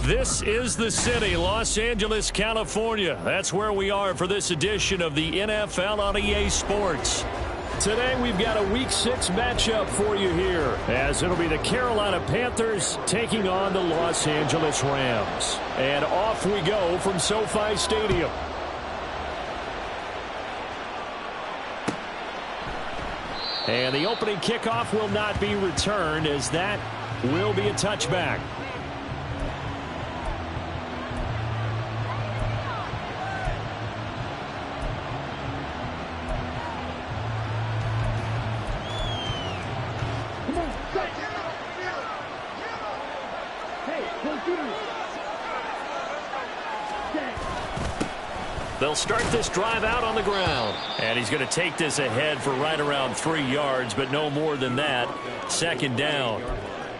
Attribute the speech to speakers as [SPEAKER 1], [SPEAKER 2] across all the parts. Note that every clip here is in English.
[SPEAKER 1] This is the city, Los Angeles, California. That's where we are for this edition of the NFL on EA Sports. Today we've got a Week 6 matchup for you here, as it'll be the Carolina Panthers taking on the Los Angeles Rams. And off we go from SoFi Stadium. And the opening kickoff will not be returned, as that will be a touchback. They'll start this drive out on the ground. And he's going to take this ahead for right around 3 yards, but no more than that. Second down.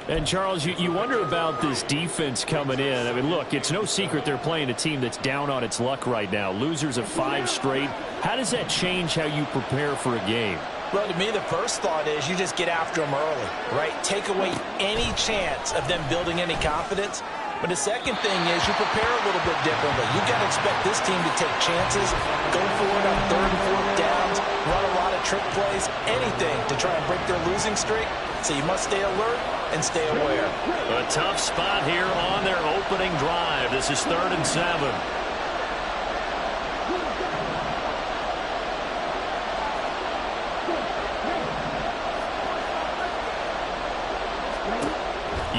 [SPEAKER 1] And, Charles, you wonder about this defense coming in. I mean, look, it's no secret they're playing a team that's down on its luck right now. Losers of 5 straight. How does that change how you prepare for a game?
[SPEAKER 2] Well, to me, the first thought is you just get after them early, right? Take away any chance of them building any confidence. But the second thing is you prepare a little bit differently. You've got to expect this team to take chances, go for it on 3rd and 4th downs, run a lot of trick plays, anything to try and break their losing streak. So you must stay alert and stay aware.
[SPEAKER 1] A tough spot here on their opening drive. This is 3rd and 7.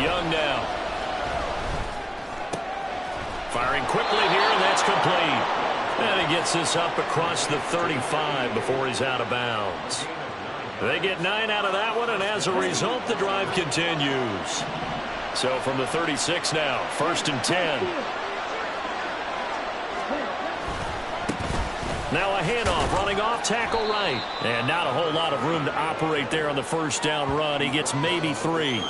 [SPEAKER 1] Young now. Firing quickly here, and that's complete. And he gets this up across the 35 before he's out of bounds. They get 9 out of that one, and as a result, the drive continues. So from the 36 now, 1st and 10. Now a handoff, running off tackle right. And not a whole lot of room to operate there on the first down run. He gets maybe 3.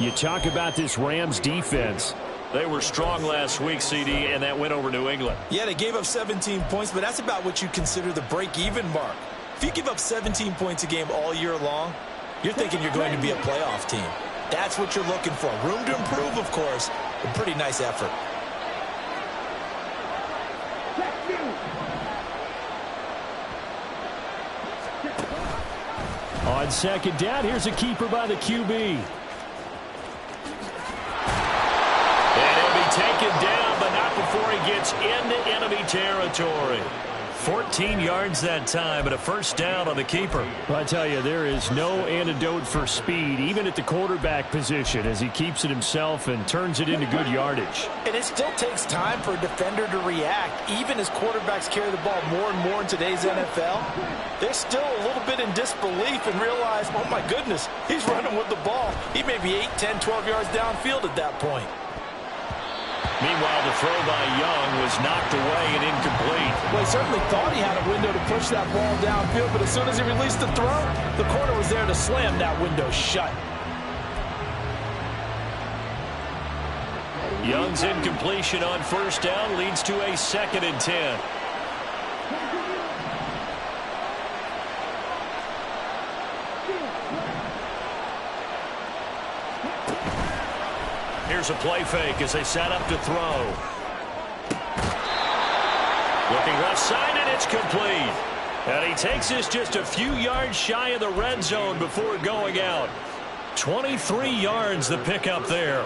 [SPEAKER 1] You talk about this Rams defense. They were strong last week, CD, and that went over New England.
[SPEAKER 2] Yeah, they gave up 17 points, but that's about what you consider the break-even mark. If you give up 17 points a game all year long, you're thinking you're going to be a playoff team. That's what you're looking for. Room to improve, of course, but pretty nice effort.
[SPEAKER 1] On second down, here's a keeper by the QB. Taken down, but not before he gets into enemy territory. 14 yards that time, and a first down on the keeper. Well, I tell you, there is no antidote for speed, even at the quarterback position, as he keeps it himself and turns it into good yardage.
[SPEAKER 2] And it still takes time for a defender to react. Even as quarterbacks carry the ball more and more in today's NFL, they're still a little bit in disbelief and realize, oh my goodness, he's running with the ball. He may be 8, 10, 12 yards downfield at that point.
[SPEAKER 1] Meanwhile, the throw by Young was knocked away and incomplete.
[SPEAKER 2] Well, he certainly thought he had a window to push that ball downfield, but as soon as he released the throw, the corner was there to slam that window shut.
[SPEAKER 1] Young's incompletion on first down leads to a 2nd and 10. Here's a play fake as they set up to throw. Looking left side, and it's complete. And he takes this just a few yards shy of the red zone before going out. 23 yards the pickup there.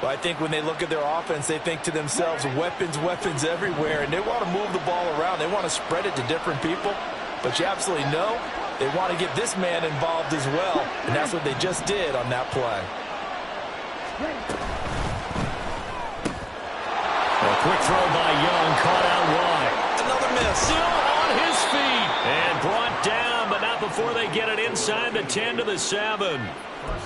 [SPEAKER 2] Well, I think when they look at their offense, they think to themselves, weapons, weapons everywhere, and they want to move the ball around. They want to spread it to different people. But you absolutely know they want to get this man involved as well, and that's what they just did on that play.
[SPEAKER 1] A quick throw by Young, caught out wide.
[SPEAKER 2] Another miss.
[SPEAKER 1] Still on his feet. And brought down, but not before they get it inside the 10 to the 7.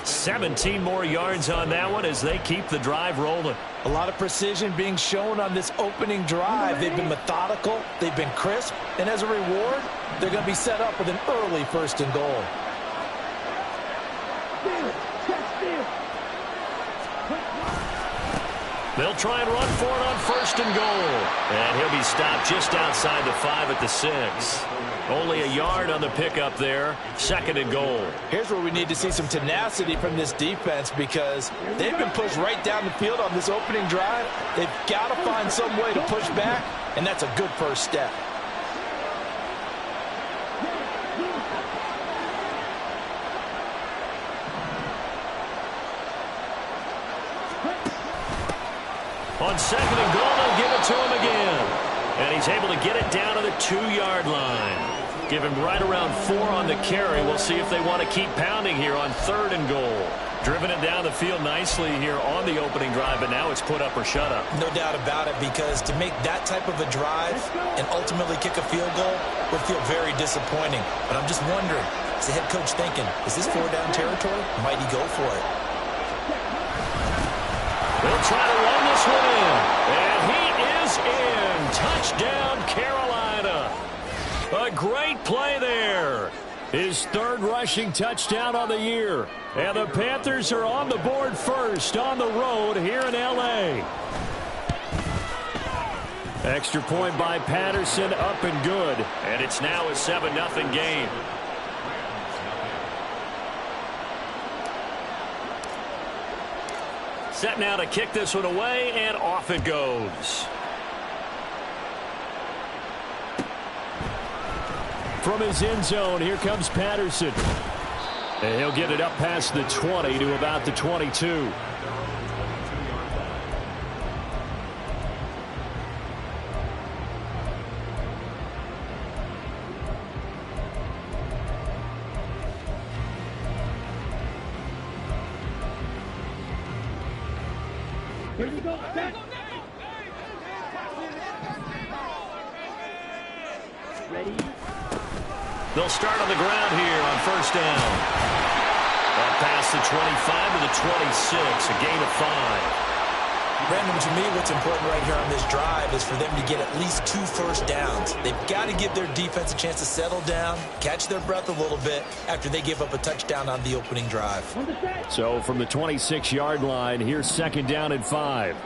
[SPEAKER 1] 17 more yards on that one as they keep the drive rolling.
[SPEAKER 2] A lot of precision being shown on this opening drive. They've been methodical, they've been crisp, and as a reward, they're going to be set up with an early 1st and goal.
[SPEAKER 1] They'll try and run for it on 1st and goal. And he'll be stopped just outside the 5 at the 6. Only a yard on the pickup there. 2nd and goal.
[SPEAKER 2] Here's where we need to see some tenacity from this defense because they've been pushed right down the field on this opening drive. They've got to find some way to push back, and that's a good first step.
[SPEAKER 1] On 2nd and goal, they'll give it to him again. And he's able to get it down to the 2-yard line. Give him right around 4 on the carry. We'll see if they want to keep pounding here on 3rd and goal. Driven it down the field nicely here on the opening drive, but now it's put up or shut up.
[SPEAKER 2] No doubt about it, because to make that type of a drive and ultimately kick a field goal would feel very disappointing. But I'm just wondering, is the head coach thinking, is this 4-down territory? Might he go for it?
[SPEAKER 1] They'll try to run this one in. And he is in. Touchdown, Carolina. A great play there. His 3rd rushing touchdown on the year. And the Panthers are on the board first on the road here in L.A. Extra point by Patterson, up and good. And it's now a 7-0 game. Set now to kick this one away, and off it goes. From his end zone, here comes Patterson. And he'll get it up past the 20 to about the 22.
[SPEAKER 3] Here we go. Ready?
[SPEAKER 1] They'll start on the ground here on 1st down. Up past the 25 to the 26, a gain of 5.
[SPEAKER 2] Brandon, to me, what's important right here on this drive is for them to get at least 2 first downs. They've got to give their defense a chance to settle down, catch their breath a little bit after they give up a touchdown on the opening drive.
[SPEAKER 1] So from the 26-yard line, here's 2nd down and 5.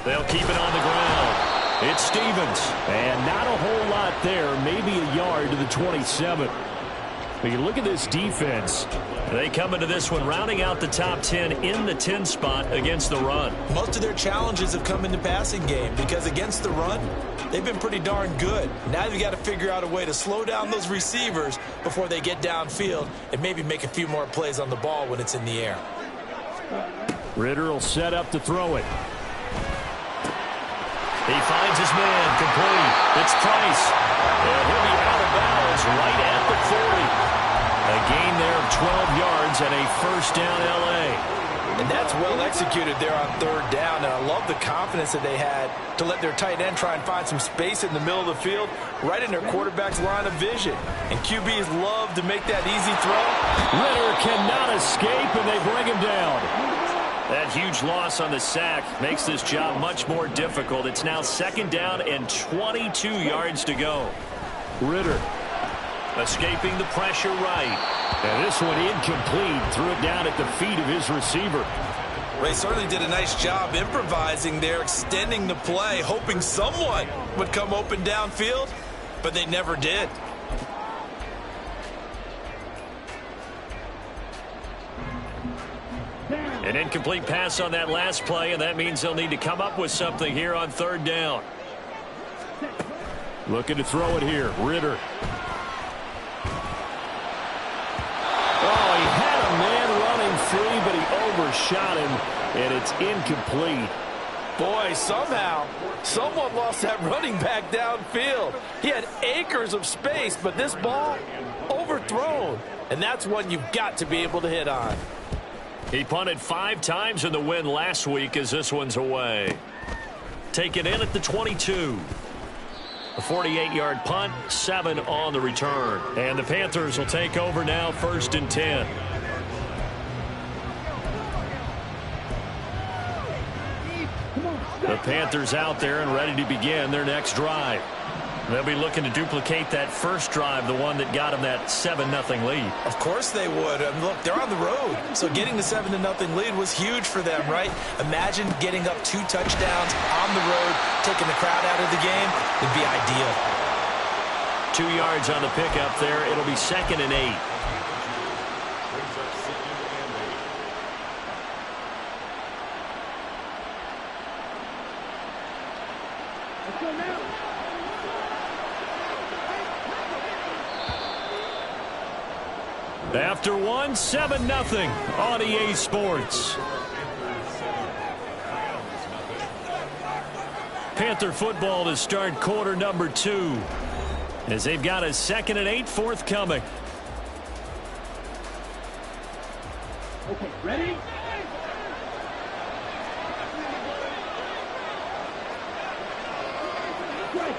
[SPEAKER 1] They'll keep it on the ground. It's Stevens. And not a whole lot there, maybe a yard to the 27. But you look at this defense. They come into this one rounding out the top 10 in the 10 spot against the run.
[SPEAKER 2] Most of their challenges have come in the passing game because against the run, they've been pretty darn good. Now you've got to figure out a way to slow down those receivers before they get downfield and maybe make a few more plays on the ball when it's in the air.
[SPEAKER 1] Ritter will set up to throw it. He finds his man complete. It's Price. And he'll be out of bounds right at the 40. A gain there of 12 yards and a 1st down L.A.
[SPEAKER 2] And that's well executed there on 3rd down. And I love the confidence that they had to let their tight end try and find some space in the middle of the field, right in their quarterback's line of vision. And QBs love to make that easy throw.
[SPEAKER 1] Ritter cannot escape, and they bring him down. That huge loss on the sack makes this job much more difficult. It's now 2nd down and 22 yards to go. Ritter escaping the pressure right. And this one incomplete. Threw it down at the feet of his receiver.
[SPEAKER 2] Ray certainly did a nice job improvising there, extending the play, hoping someone would come open downfield, but they never did.
[SPEAKER 1] An incomplete pass on that last play, and that means they'll need to come up with something here on 3rd down. Looking to throw it here. Ritter. Oh, he had a man running free, but he overshot him, and it's incomplete.
[SPEAKER 2] Boy, somehow, someone lost that running back downfield. He had acres of space, but this ball, overthrown. And that's one you've got to be able to hit on.
[SPEAKER 1] He punted 5 times in the win last week as this one's away. Taken in at the 22. A 48-yard punt, 7 on the return. And the Panthers will take over now, 1st and 10. The Panthers out there and ready to begin their next drive. They'll be looking to duplicate that first drive, the one that got them that 7-0 lead.
[SPEAKER 2] Of course they would. Look, they're on the road, so getting the 7-0 lead was huge for them, right? Imagine getting up 2 touchdowns on the road, taking the crowd out of the game. It'd be ideal.
[SPEAKER 1] 2 yards on the pickup there. It'll be 2nd and 8.
[SPEAKER 3] Let's go now.
[SPEAKER 1] After 7-0 on EA Sports. Panther football to start quarter number 2. As they've got a 2nd and 8 forthcoming.
[SPEAKER 3] Okay, ready? Strike. Strike.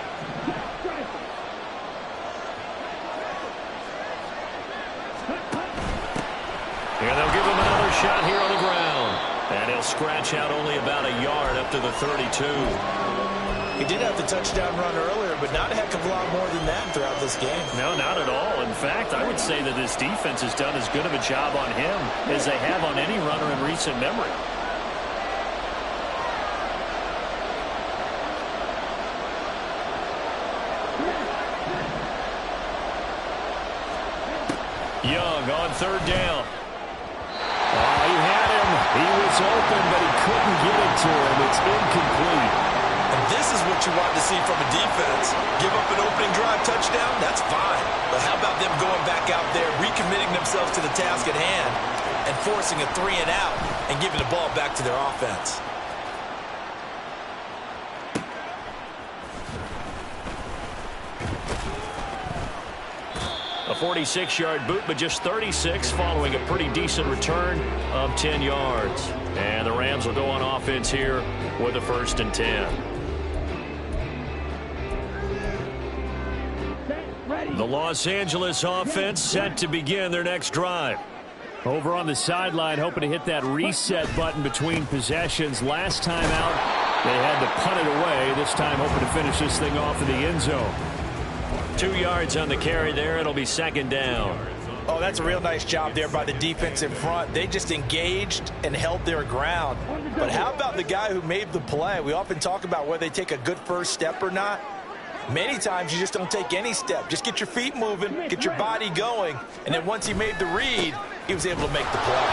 [SPEAKER 1] And they'll give him another shot here on the ground. And he'll scratch out only about a yard up to the 32.
[SPEAKER 2] He did have the touchdown run earlier, but not a heck of a lot more than that throughout this game.
[SPEAKER 1] No, not at all. In fact, I would say that this defense has done as good of a job on him as they have on any runner in recent memory. Young on 3rd down. Oh, he had him. He was open, but he couldn't get it to him. It's incomplete.
[SPEAKER 2] And this is what you want to see from a defense. Give up an opening drive touchdown, that's fine. But how about them going back out there, recommitting themselves to the task at hand, and forcing a 3 and out, and giving the ball back to their offense.
[SPEAKER 1] A 46-yard boot, but just 36 following a pretty decent return of 10 yards. And the Rams will go on offense here with a 1st and 10. The Los Angeles offense set to begin their next drive. Over on the sideline, hoping to hit that reset button between possessions. Last time out, they had to punt it away. This time, hoping to finish this thing off in the end zone. 2 yards on the carry there. It'll be 2nd down.
[SPEAKER 2] Oh, that's a real nice job there by the defense in front. They just engaged and held their ground. But how about the guy who made the play? We often talk about whether they take a good first step or not. Many times you just don't take any step. Just get your feet moving, get your body going, and then once he made the read, he was able to make the play.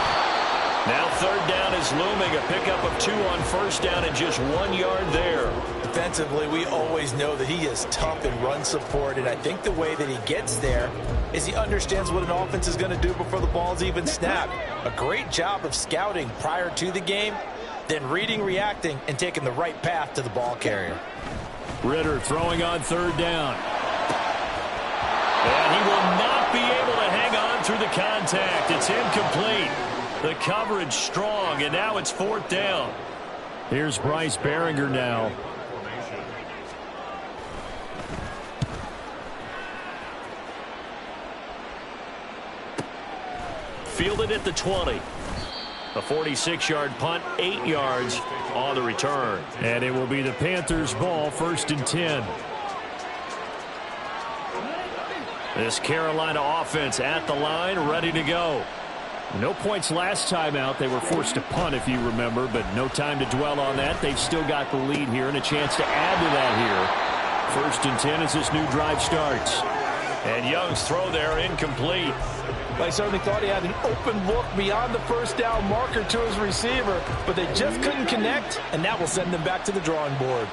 [SPEAKER 1] Now 3rd down is looming. A pickup of 2 on 1st down and just 1 yard there.
[SPEAKER 2] Defensively, we always know that he is tough in run support, and I think the way that he gets there is he understands what an offense is going to do before the ball's even snapped. A great job of scouting prior to the game, then reading, reacting, and taking the right path to the ball carrier.
[SPEAKER 1] Ritter throwing on 3rd down. And he will not be able to hang on through the contact. It's incomplete. The coverage strong, and now it's 4th down. Here's Bryce Behringer now. Fielded at the 20. A 46-yard punt, 8 yards on the return. And it will be the Panthers' ball, 1st and 10. This Carolina offense at the line, ready to go. No points last time out. They were forced to punt, if you remember, but no time to dwell on that. They've still got the lead here and a chance to add to that here. 1st and 10 as this new drive starts. And Young's throw there incomplete.
[SPEAKER 2] I certainly thought he had an open look beyond the 1st down marker to his receiver, but they just couldn't connect, and that will send them back to the drawing board.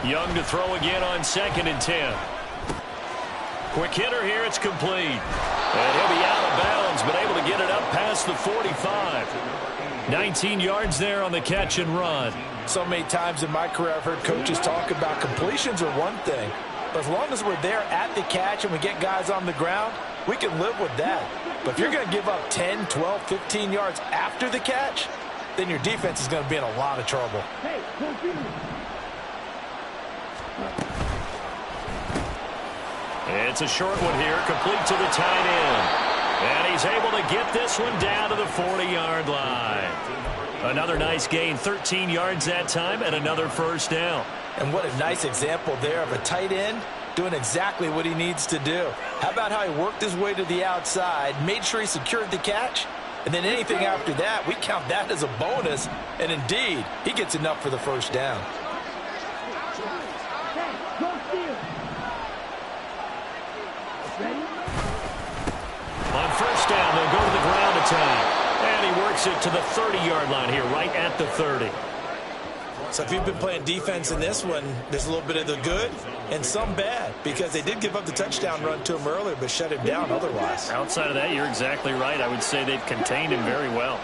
[SPEAKER 1] Young to throw again on 2nd and 10. Quick hitter here, it's complete. And he'll be out of bounds, but able to get it up past the 45. 19 yards there on the catch and run.
[SPEAKER 2] So many times in my career I've heard coaches talk about completions are one thing, but as long as we're there at the catch and we get guys on the ground, we can live with that. But if you're going to give up 10, 12, 15 yards after the catch, then your defense is going to be in a lot of trouble.
[SPEAKER 3] Hey,
[SPEAKER 1] It's a short one here, complete to the tight end. And he's able to get this one down to the 40-yard line. Another nice gain, 13 yards that time, and another first down.
[SPEAKER 2] And what a nice example there of a tight end doing exactly what he needs to do. How about how he worked his way to the outside, made sure he secured the catch, and then anything after that, we count that as a bonus. And indeed, he gets enough for the first down.
[SPEAKER 1] On first down, they'll go to the ground attack. And he works it to the 30-yard line here, right at the 30.
[SPEAKER 2] So if you've been playing defense in this one, there's a little bit of the good and some bad, because they did give up the touchdown run to him earlier, but shut him down otherwise.
[SPEAKER 1] Outside of that, you're exactly right. I would say they've contained him very well.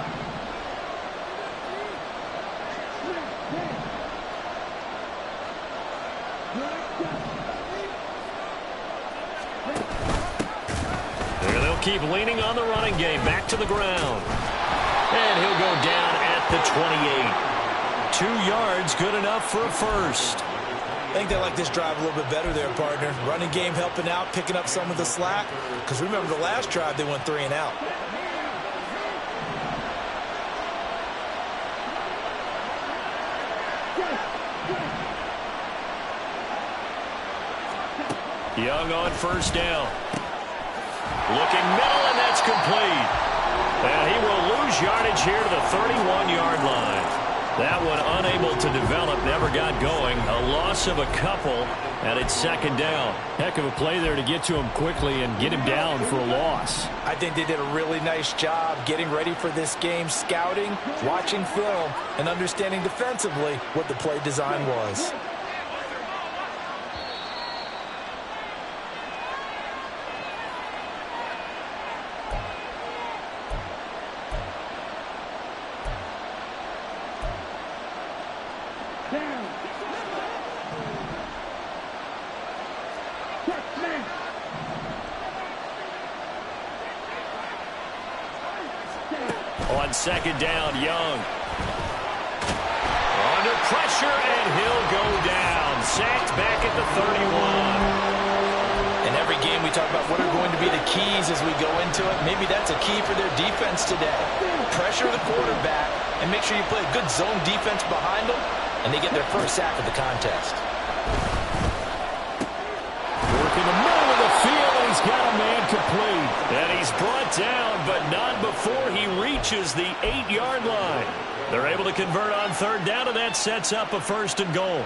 [SPEAKER 1] There they'll keep leaning on the running game. Back to the ground. And he'll go down at the 28. 2 yards, good enough for a first.
[SPEAKER 2] I think they like this drive a little bit better there, partner. Running game helping out, picking up some of the slack. Because remember, the last drive, they went 3 and out.
[SPEAKER 1] Young on first down. Looking middle, and that's complete. And he will lose yardage here to the 31-yard line. That one unable to develop, never got going. A loss of a couple, and it's second down. Heck of a play there to get to him quickly and get him down for a loss.
[SPEAKER 2] I think they did a really nice job getting ready for this game, scouting, watching film, and understanding defensively what the play design was.
[SPEAKER 1] On second down, Young. Under pressure, and he'll go down. Sacked back at the 31.
[SPEAKER 2] In every game, we talk about what are going to be the keys as we go into it. Maybe that's a key for their defense today. Pressure the quarterback and make sure you play a good zone defense behind them, and they get their first sack of the contest.
[SPEAKER 1] Working the middle of the field, and he's got a man complete. And he's brought down, but not before he reaches the 8-yard line. They're able to convert on third down, and that sets up a first and goal.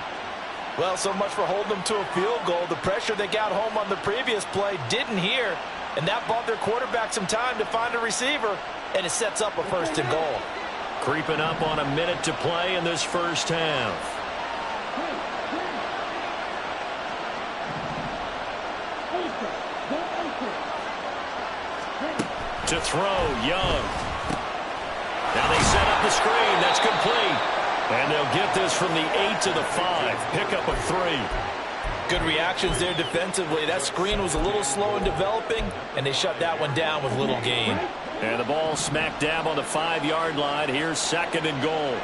[SPEAKER 2] Well, so much for holding them to a field goal. The pressure they got home on the previous play didn't hear, and that bought their quarterback some time to find a receiver, and it sets up a first and goal.
[SPEAKER 1] Creeping up on a minute to play in this first half. To throw, Young. Now they set up the screen. That's complete. And they'll get this from the 8 to the 5. Pick up a 3.
[SPEAKER 2] Good reactions there defensively. That screen was a little slow in developing, and they shut that one down with little gain.
[SPEAKER 1] And the ball smack dab on the 5-yard line. Here's second and goal.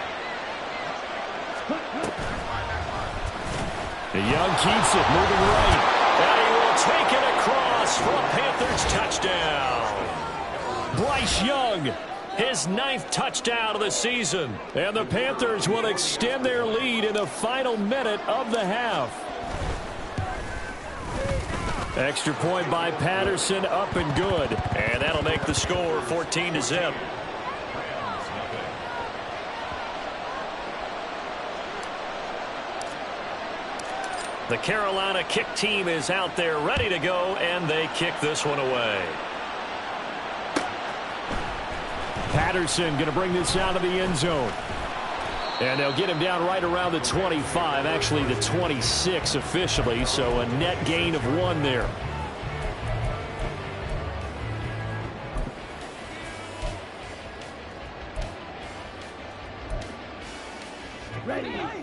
[SPEAKER 1] The Young keeps it, moving right. And he will take it across for a Panthers touchdown. Bryce Young, his 9th touchdown of the season. And the Panthers will extend their lead in the final minute of the half. Extra point by Patterson, up and good. And that'll make the score 14-0. The Carolina kick team is out there ready to go, and they kick this one away. Patterson going to bring this out of the end zone. And they'll get him down right around the 25, actually the 26 officially, so a net gain of 1 there.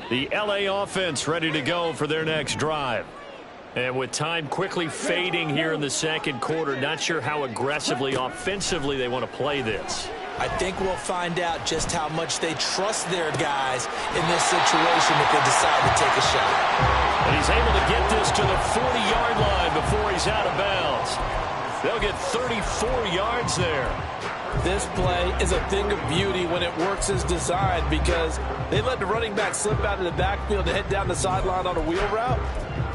[SPEAKER 1] The LA offense ready to go for their next drive. And with time quickly fading here in the second quarter, not sure how aggressively, offensively they want to play this.
[SPEAKER 2] I think we'll find out just how much they trust their guys in this situation if they decide to take a shot.
[SPEAKER 1] And he's able to get this to the 40-yard line before he's out of bounds. They'll get 34 yards there.
[SPEAKER 2] This play is a thing of beauty when it works as designed because they let the running back slip out of the backfield to head down the sideline on a wheel route.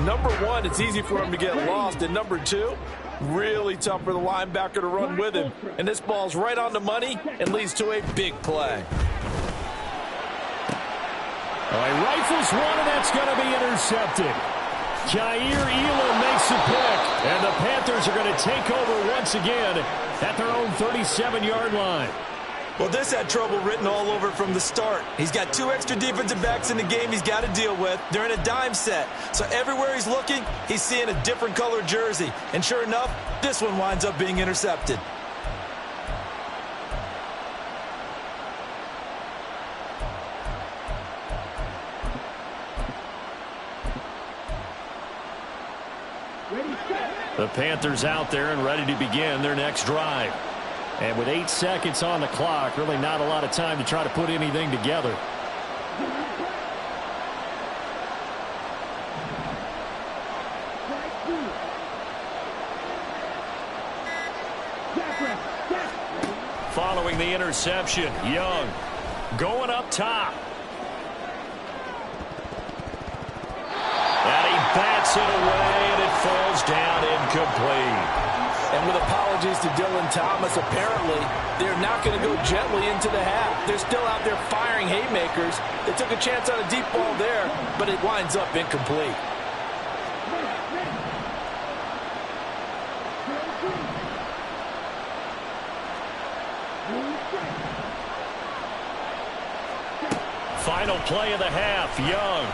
[SPEAKER 2] Number one, it's easy for him to get lost. And number two, really tough for the linebacker to run with him. And this ball's right on the money and leads to a big play.
[SPEAKER 1] All right, rifles one, and that's going to be intercepted. Jair Elam makes the pick, and the Panthers are going to take over once again at their own 37-yard line.
[SPEAKER 4] Well, this had trouble written all over from the start. He's got 2 extra defensive backs in the game he's got to deal with. They're in a dime set. So everywhere he's looking, he's seeing a different color jersey. And sure enough, this one winds up being intercepted.
[SPEAKER 1] The Panthers out there and ready to begin their next drive. And with 8 seconds on the clock, really not a lot of time to try to put anything together. Following the interception, Young going up top. And he bats it away, and it falls down incomplete.
[SPEAKER 2] And with apologies to Dylan Thomas, apparently they're not going to go gently into the half. They're still out there firing haymakers. They took a chance on a deep ball there, but it winds up incomplete.
[SPEAKER 1] Final play of the half, Young.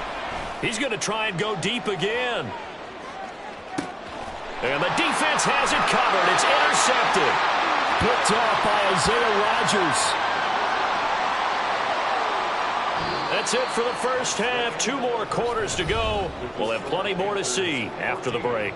[SPEAKER 1] He's going to try and go deep again. And the defense has it covered. It's intercepted. Picked off by Isaiah Rodgers. That's it for the first half. 2 more quarters to go. We'll have plenty more to see after the break.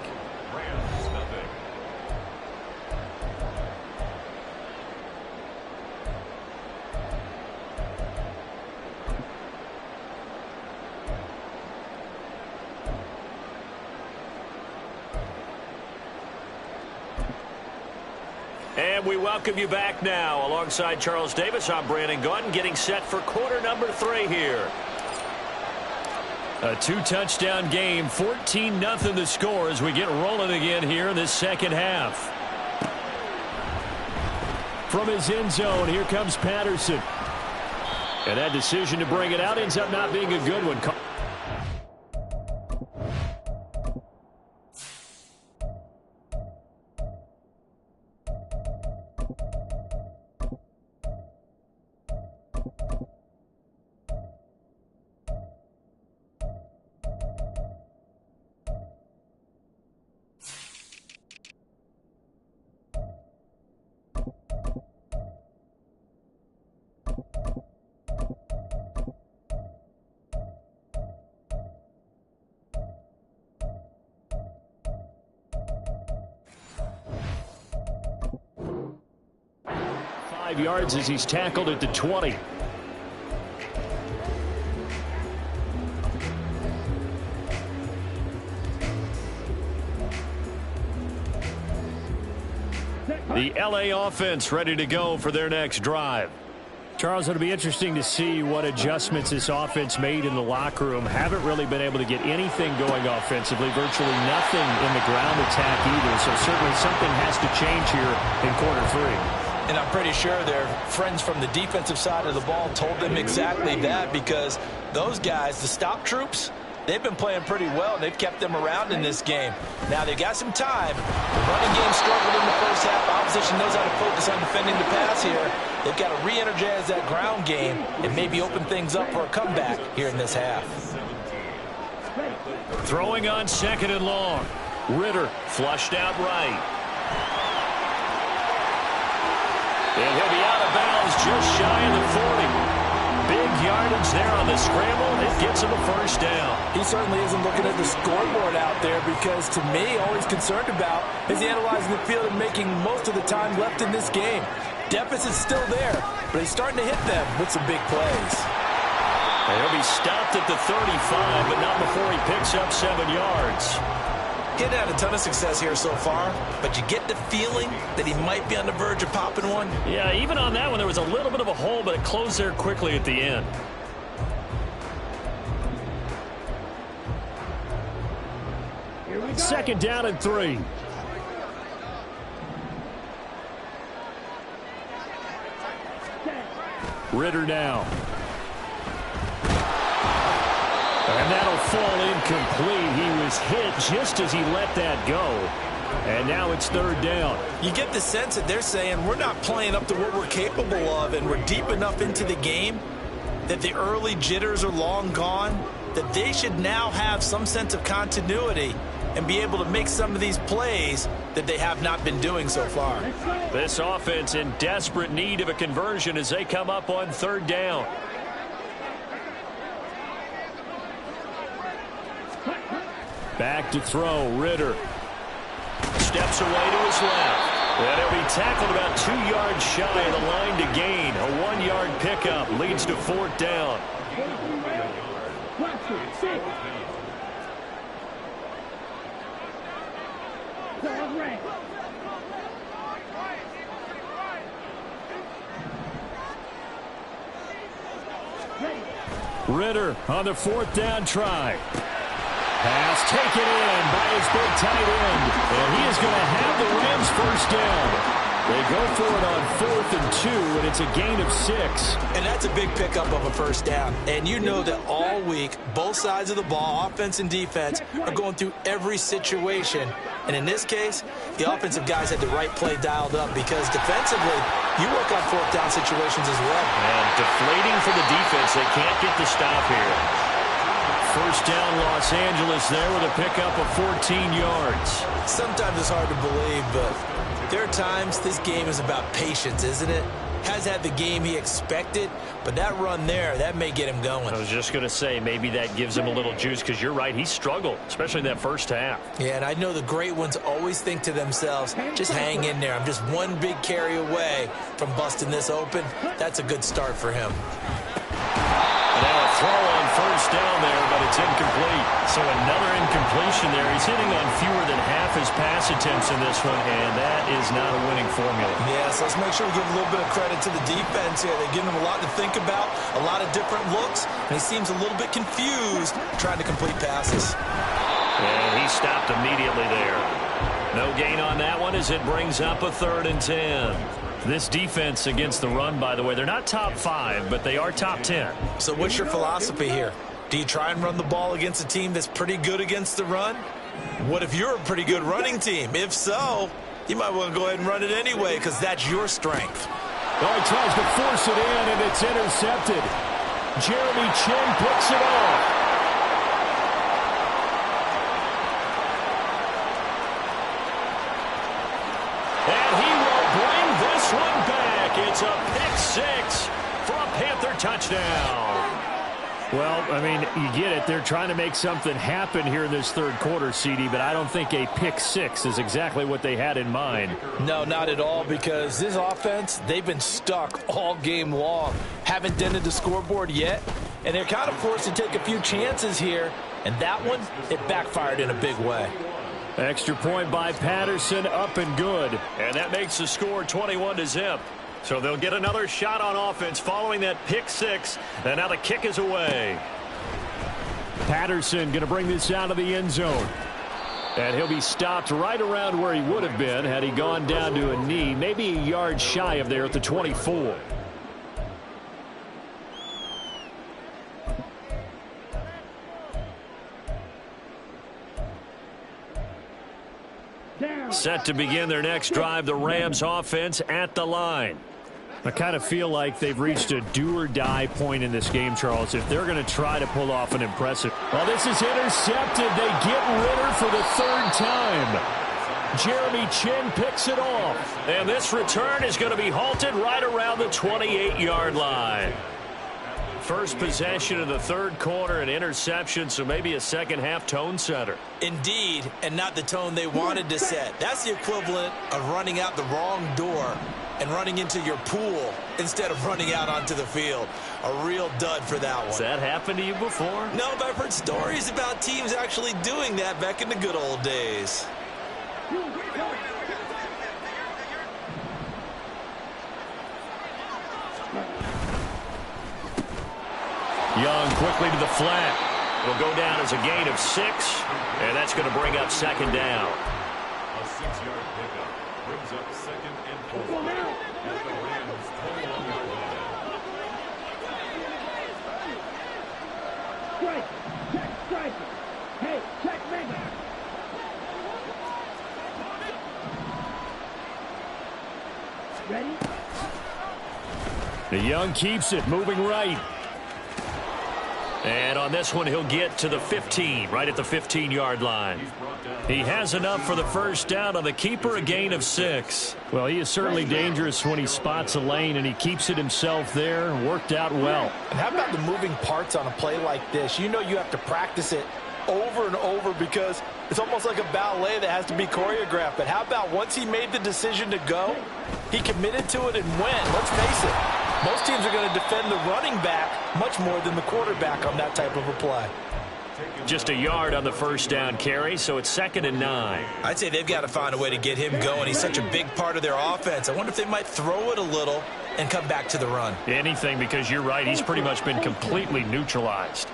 [SPEAKER 1] And we welcome you back now. Alongside Charles Davis, I'm Brandon Gaudin, getting set for quarter number 3 here. A 2-touchdown game, 14-0 the score as we get rolling again here in this second half. From his end zone, here comes Patterson. And that decision to bring it out ends up not being a good one. 5 yards as he's tackled at the 20. The LA offense ready to go for their next drive. Charles, it'll be interesting to see what adjustments this offense made in the locker room. Haven't really been able to get anything going offensively, virtually nothing in the ground attack either. So certainly something has to change here in quarter 3.
[SPEAKER 2] And I'm pretty sure their friends from the defensive side of the ball told them exactly that, because those guys, the stop troops, they've been playing pretty well, and they've kept them around in this game. Now, they've got some time. The running game struggled in the first half. Opposition knows how to focus on defending the pass here. They've got to re-energize that ground game and maybe open things up for a comeback here in this half.
[SPEAKER 1] Throwing on 2nd and long. Ritter flushed out right. And he'll be out of bounds just shy of the 40. Big yardage there on the scramble. It gets him a first down.
[SPEAKER 2] He certainly isn't looking at the scoreboard out there, because to me, all he's concerned about is analyzing the field and making most of the time left in this game. Deficit's still there, but he's starting to hit them with some big plays.
[SPEAKER 1] And he'll be stopped at the 35, but not before he picks up 7 yards.
[SPEAKER 2] He hadn't had a ton of success here so far, but you get the feeling that he might be on the verge of popping one.
[SPEAKER 1] Yeah, even on that one, there was a little bit of a hole, but it closed there quickly at the end. Second down and 3. Ritter now. And that'll fall incomplete. He was hit just as he let that go. And now it's third down.
[SPEAKER 2] You get the sense that they're saying we're not playing up to what we're capable of, and we're deep enough into the game that the early jitters are long gone, that they should now have some sense of continuity and be able to make some of these plays that they have not been doing so far.
[SPEAKER 1] This offense in desperate need of a conversion as they come up on third down. Back to throw, Ritter. Steps away to his left. And he'll be tackled about 2 yards shy of the line to gain. A 1-yard pickup leads to fourth down. Ritter on the fourth down try. Pass taken in by his big tight end. And he is going to have the Rams first down. They go for it on 4th and 2, and it's a gain of 6.
[SPEAKER 2] And that's a big pickup of a first down. And you know that all week, both sides of the ball, offense and defense, are going through every situation. And in this case, the offensive guys had the right play dialed up because defensively, you work on fourth down situations as well.
[SPEAKER 1] And deflating for the defense. They can't get the stop here. First down, Los Angeles there with a pickup of 14 yards.
[SPEAKER 2] Sometimes it's hard to believe, but there are times this game is about patience, isn't it? Has had the game he expected, but that run there, that may get him going.
[SPEAKER 1] I was just going to say, maybe that gives him a little juice because you're right, he struggled, especially in that first half.
[SPEAKER 2] Yeah, and I know the great ones always think to themselves, just hang in there. I'm just one big carry away from busting this open. That's a good start for him.
[SPEAKER 1] Now a throw on first down there, but it's incomplete. So another incompletion there. He's hitting on fewer than half his pass attempts in this one, and that is not a winning formula.
[SPEAKER 2] Yes, let's make sure we give a little bit of credit to the defense here. They're giving him a lot to think about, a lot of different looks, and he seems a little bit confused trying to complete passes.
[SPEAKER 1] And he stopped immediately there. No gain on that one as it brings up a 3rd and 10. This defense against the run, by the way, they're not top 5, but they are top 10.
[SPEAKER 2] So what's your philosophy here? Do you try and run the ball against a team that's pretty good against the run? What if you're a pretty good running team? If so, you might want to go ahead and run it anyway because that's your strength.
[SPEAKER 1] Oh, he tries to force it in, and it's intercepted. Jeremy Chin picks it off. And he will bring this one back. It's a pick 6 for a Panther touchdown. Well, I mean, you get it. They're trying to make something happen here in this third quarter, CD, but I don't think a pick 6 is exactly what they had in mind.
[SPEAKER 2] No, not at all, because this offense, they've been stuck all game long. Haven't dented the scoreboard yet, and they're kind of forced to take a few chances here, and that one, it backfired in a big way.
[SPEAKER 1] Extra point by Patterson, up and good. And that makes the score 21-0. So they'll get another shot on offense following that pick 6. And now the kick is away. Patterson going to bring this out of the end zone. And he'll be stopped right around where he would have been had he gone down to a knee. Maybe a yard shy of there at the 24. Set to begin their next drive, the Rams offense at the line. I kind of feel like they've reached a do-or-die point in this game, Charles, if they're going to try to pull off an impressive. Well, this is intercepted. They get Ritter for the 3rd time. Jeremy Chin picks it off. And this return is going to be halted right around the 28-yard line. First possession of the third quarter, an interception, so maybe a second-half tone setter.
[SPEAKER 2] Indeed, and not the tone they wanted to set. That's the equivalent of running out the wrong door
[SPEAKER 4] and running into your pool instead of running out onto the field. A real dud for that one.
[SPEAKER 1] Has that happened to you before?
[SPEAKER 4] No, but I've heard stories about teams actually doing that back in the good old days.
[SPEAKER 1] Young quickly to the flat. Will go down as a gain of 6, and that's going to bring up second down.
[SPEAKER 5] A 6-yard pickup brings up 2nd and 4 at the Rams' 21-yard line.
[SPEAKER 3] Strike. Check strike. Hey, check mega. Ready?
[SPEAKER 1] The Young keeps it, moving right. And on this one, he'll get to the 15, right at the 15-yard line. He has enough for the first down on the keeper, a gain of 6. Well, he is certainly dangerous when he spots a lane, and he keeps it himself there. Worked out well.
[SPEAKER 2] And how about the moving parts on a play like this? You know you have to practice it over and over because it's almost like a ballet that has to be choreographed. But how about once he made the decision to go, he committed to it and went. Let's face it, most teams are going to defend the running back much more than the quarterback on that type of a play.
[SPEAKER 1] Just a yard on the first down carry, so it's 2nd and 9.
[SPEAKER 4] I'd say they've got to find a way to get him going. He's such a big part of their offense. I wonder if they might throw it a little and come back to the run.
[SPEAKER 1] Anything, because you're right, he's pretty much been completely neutralized.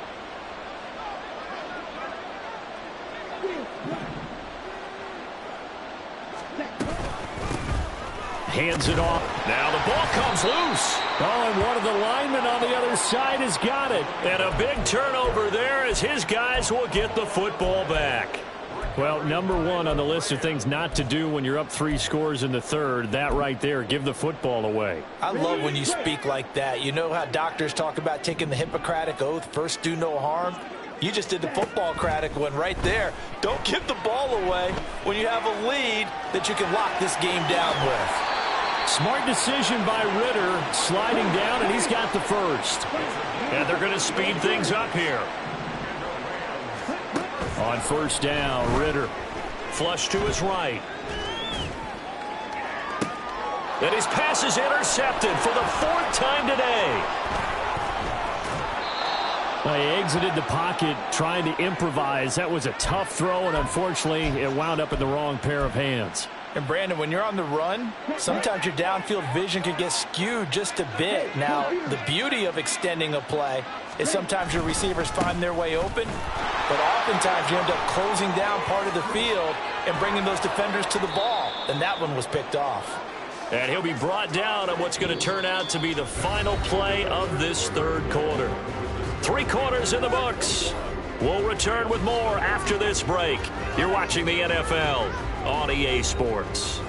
[SPEAKER 1] Hands it off. Now the ball comes loose. Oh, and one of the linemen on the other side has got it. And a big turnover there as his guys will get the football back. Well, number 1 on the list of things not to do when you're up 3 scores in the third. That right there, give the football away.
[SPEAKER 2] I love when you speak like that. You know how doctors talk about taking the Hippocratic Oath, first do no harm? You just did the football-cratic one right there. Don't give the ball away when you have a lead that you can lock this game down with.
[SPEAKER 1] Smart decision by Ritter, sliding down, and he's got the first. And they're going to speed things up here. On first down, Ritter. Flush to his right. And his pass is intercepted for the 4th time today. Well, he exited the pocket trying to improvise. That was a tough throw, and unfortunately, it wound up in the wrong pair of hands.
[SPEAKER 2] And, Brandon, when you're on the run, sometimes your downfield vision can get skewed just a bit. Now, the beauty of extending a play is sometimes your receivers find their way open, but oftentimes you end up closing down part of the field and bringing those defenders to the ball. And that one was picked off.
[SPEAKER 1] And he'll be brought down on what's going to turn out to be the final play of this third quarter. 3 quarters in the books. We'll return with more after this break. You're watching the NFL on EA Sports.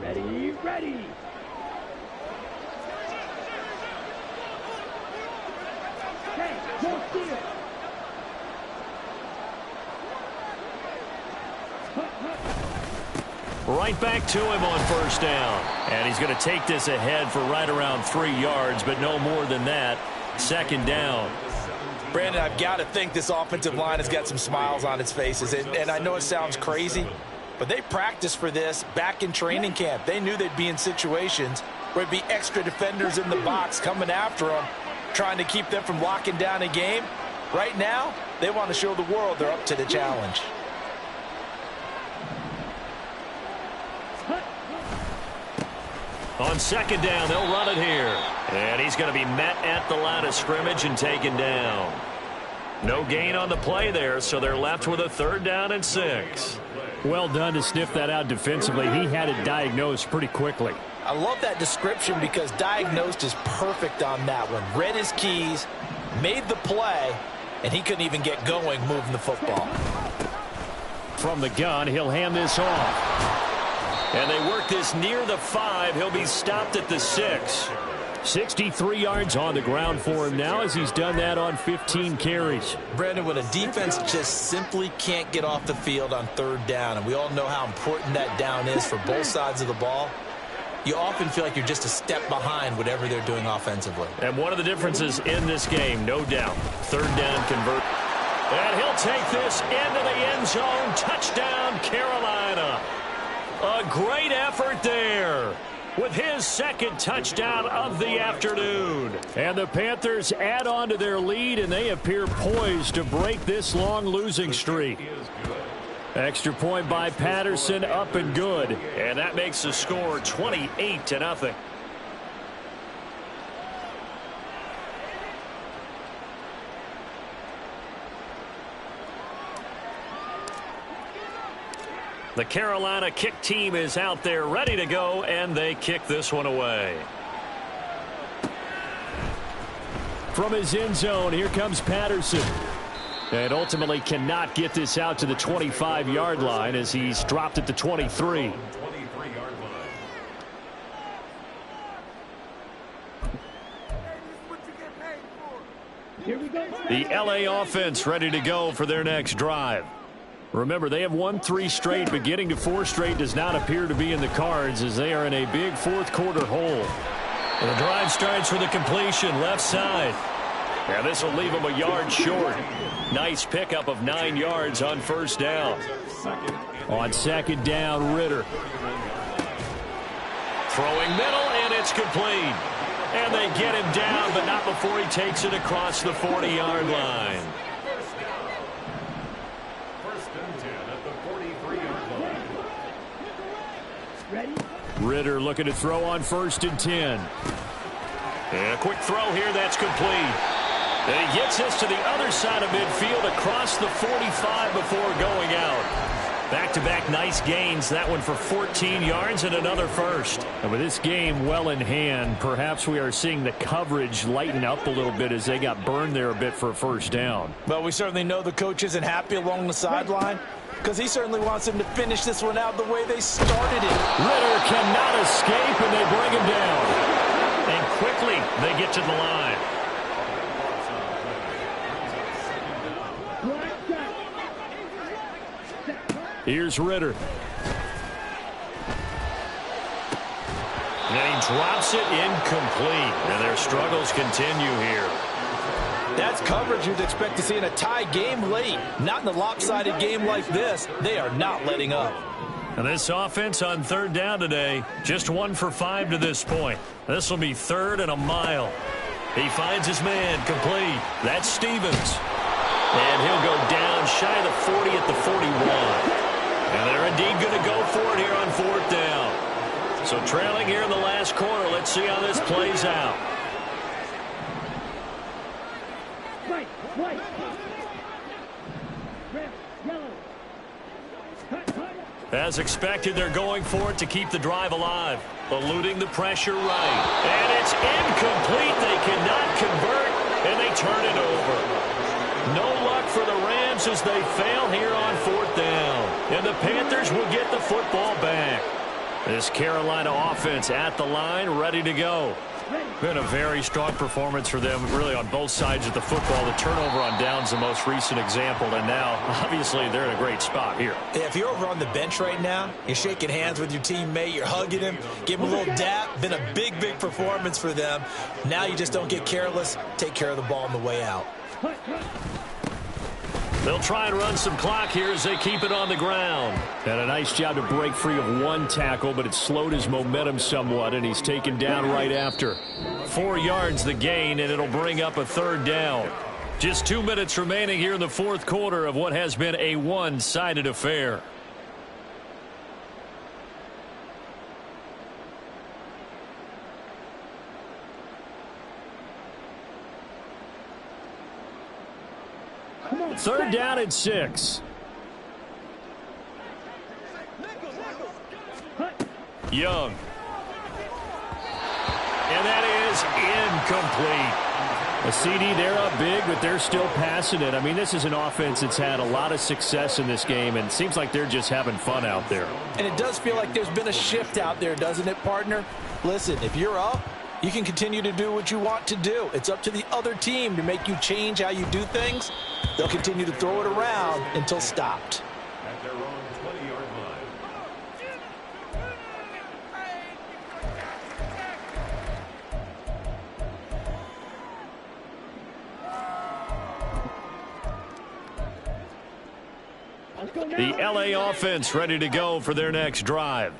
[SPEAKER 3] Ready, ready. Hey, go steal.
[SPEAKER 1] Right back to him on first down. And he's going to take this ahead for right around 3 yards, but no more than that. 2nd down.
[SPEAKER 2] Brandon, I've got to think this offensive line has got some smiles on its faces. And I know it sounds crazy, but they practiced for this back in training camp. They knew they'd be in situations where there'd be extra defenders in the box coming after them, trying to keep them from locking down a game. Right now, they want to show the world they're up to the challenge.
[SPEAKER 1] On 2nd down, they'll run it here. And he's going to be met at the line of scrimmage and taken down. No gain on the play there, so they're left with a 3rd down and 6. Well done to sniff that out defensively. He had it diagnosed pretty quickly.
[SPEAKER 2] I love that description because diagnosed is perfect on that one. Read his keys, made the play, and he couldn't even get going moving the football.
[SPEAKER 1] From the gun, he'll hand this off. And they work this near the 5. He'll be stopped at the 6. 63 yards on the ground for him now as he's done that on 15 carries.
[SPEAKER 2] Brandon, when a defense just simply can't get off the field on 3rd down, and we all know how important that down is for both sides of the ball, you often feel like you're just a step behind whatever they're doing offensively.
[SPEAKER 1] And one of the differences in this game, no doubt, 3rd down convert. And he'll take this into the end zone. Touchdown, Carolina. A great effort there with his second touchdown of the afternoon. And the Panthers add on to their lead, and they appear poised to break this long losing streak. Extra point by Patterson, up and good. And that makes the score 28-0. The Carolina kick team is out there ready to go, and they kick this one away. From his end zone, here comes Patterson. And ultimately cannot get this out to the 25-yard line as he's dropped at the 23. The LA offense ready to go for their next drive. Remember, they have won 3 straight, but getting to 4 straight does not appear to be in the cards as they are in a big fourth-quarter hole. And the drive starts with a completion left side. And this will leave them a yard short. Nice pickup of 9 yards on first down. On second down, Ritter. Throwing middle, and it's complete. And they get him down, but not before he takes it across the 40-yard line. Ritter looking to throw on 1st and 10. And a quick throw here, that's complete. And he gets this to the other side of midfield across the 45 before going out. Back-to-back nice gains, that one for 14 yards and another first. And with this game well in hand, perhaps we are seeing the coverage lighten up a little bit as they got burned there a bit for a first down.
[SPEAKER 2] Well, we certainly know the coach isn't happy along the sideline because he certainly wants him to finish this one out the way they started it.
[SPEAKER 1] Ritter cannot escape, and they bring him down. And quickly, they get to the line. Here's Ritter. And he drops it incomplete. And their struggles continue here.
[SPEAKER 2] That's coverage you'd expect to see in a tie game late. Not in a lopsided game like this. They are not letting up.
[SPEAKER 1] And this offense on 3rd down today, just 1 for 5 to this point. This will be 3rd and a mile. He finds his man complete. That's Stevens. And he'll go down shy of the 40 at the 41. And they're indeed going to go for it here on 4th down. So trailing here in the last quarter. Let's see how this plays out.
[SPEAKER 3] White. Red, yellow. Cut.
[SPEAKER 1] As expected, they're going for it to keep the drive alive. Eluding the pressure right. And it's incomplete. They cannot convert, and they turn it over. No luck for the Rams as they fail here on 4th down. And the Panthers will get the football back. This Carolina offense at the line, ready to go. Been a very strong performance for them, really, on both sides of the football. The turnover on downs the most recent example, and now, obviously, they're in a great spot here.
[SPEAKER 2] Yeah, if you're over on the bench right now, you're shaking hands with your teammate, you're hugging him, give him a little dap. Been a big performance for them. Now you just don't get careless. Take care of the ball on the way out.
[SPEAKER 1] They'll try and run some clock here as they keep it on the ground. And a nice job to break free of 1 tackle, but it slowed his momentum somewhat, and he's taken down right after. 4 yards the gain, and it'll bring up a 3rd down. Just 2 minutes remaining here in the 4th quarter of what has been a one-sided affair. Third down and 6. Young. And that is incomplete. A CD, they're up big, but they're still passing it. I mean, this is an offense that's had a lot of success in this game, and it seems like they're just having fun out there.
[SPEAKER 2] And it does feel like there's been a shift out there, doesn't it, partner? Listen, if you're up, you can continue to do what you want to do. It's up to the other team to make you change how you do things. They'll continue to throw it around until stopped.
[SPEAKER 5] At their own 20-yard line.
[SPEAKER 1] The LA offense ready to go for their next drive.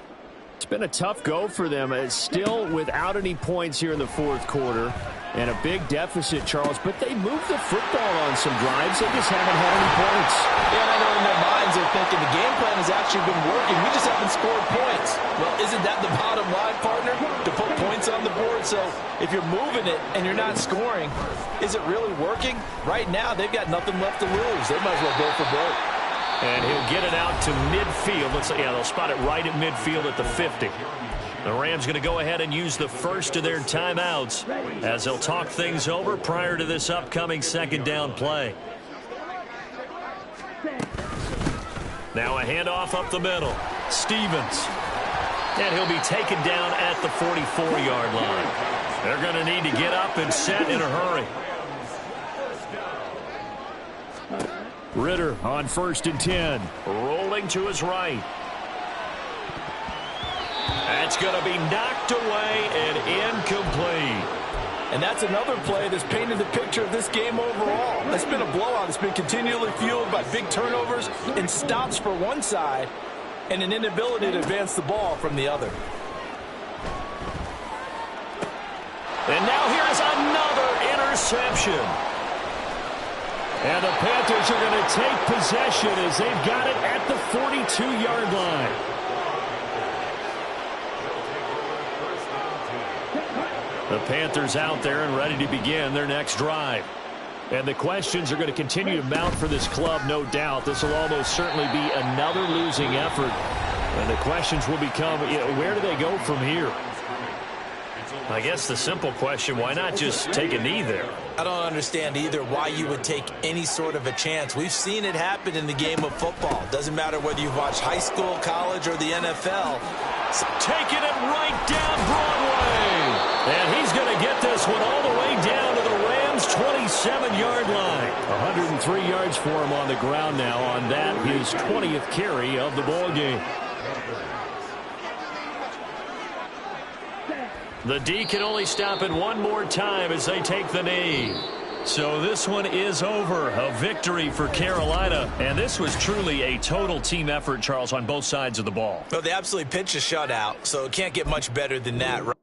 [SPEAKER 1] It's been a tough go for them. It's still without any points here in the fourth quarter. And a big deficit, Charles. But they moved the football on some drives. They just haven't had any points.
[SPEAKER 2] Yeah, and I know in their minds they're thinking the game plan has actually been working. We just haven't scored points. Well, isn't that the bottom line, partner? To put points on the board. So if you're moving it and you're not scoring, is it really working? Right now, they've got nothing left to lose. They might as well go for broke.
[SPEAKER 1] And he'll get it out to midfield. Yeah, they'll spot it right at midfield at the 50. The Rams going to go ahead and use the first of their timeouts as they'll talk things over prior to this upcoming second down play. Now a handoff up the middle. Stevens. And he'll be taken down at the 44-yard line. They're going to need to get up and set in a hurry. Ritter on 1st and 10. Rolling to his right. That's going to be knocked away and incomplete.
[SPEAKER 2] And that's another play that's painted the picture of this game overall. It's been a blowout. It's been continually fueled by big turnovers and stops for one side and an inability to advance the ball from the other.
[SPEAKER 1] And now here's another interception. And the Panthers are going to take possession as they've got it at the 42-yard line. The Panthers out there and ready to begin their next drive. And the questions are going to continue to mount for this club, no doubt. This will almost certainly be another losing effort. And the questions will become, where do they go from here? I guess the simple question, why not just take a knee there?
[SPEAKER 2] I don't understand either why you would take any sort of a chance. We've seen it happen in the game of football. Doesn't matter whether you've watched high school, college, or the NFL.
[SPEAKER 1] Taking it right down Broadway. And he's going to get this one all the way down to the Rams' 27-yard line. 103 yards for him on the ground now on that, his 20th carry of the ball game. The D can only stop it one more time as they take the knee. So this one is over. A victory for Carolina. And this was truly a total team effort, Charles, on both sides of the ball.
[SPEAKER 2] Well, they absolutely pitched a shutout, so it can't get much better than that, right?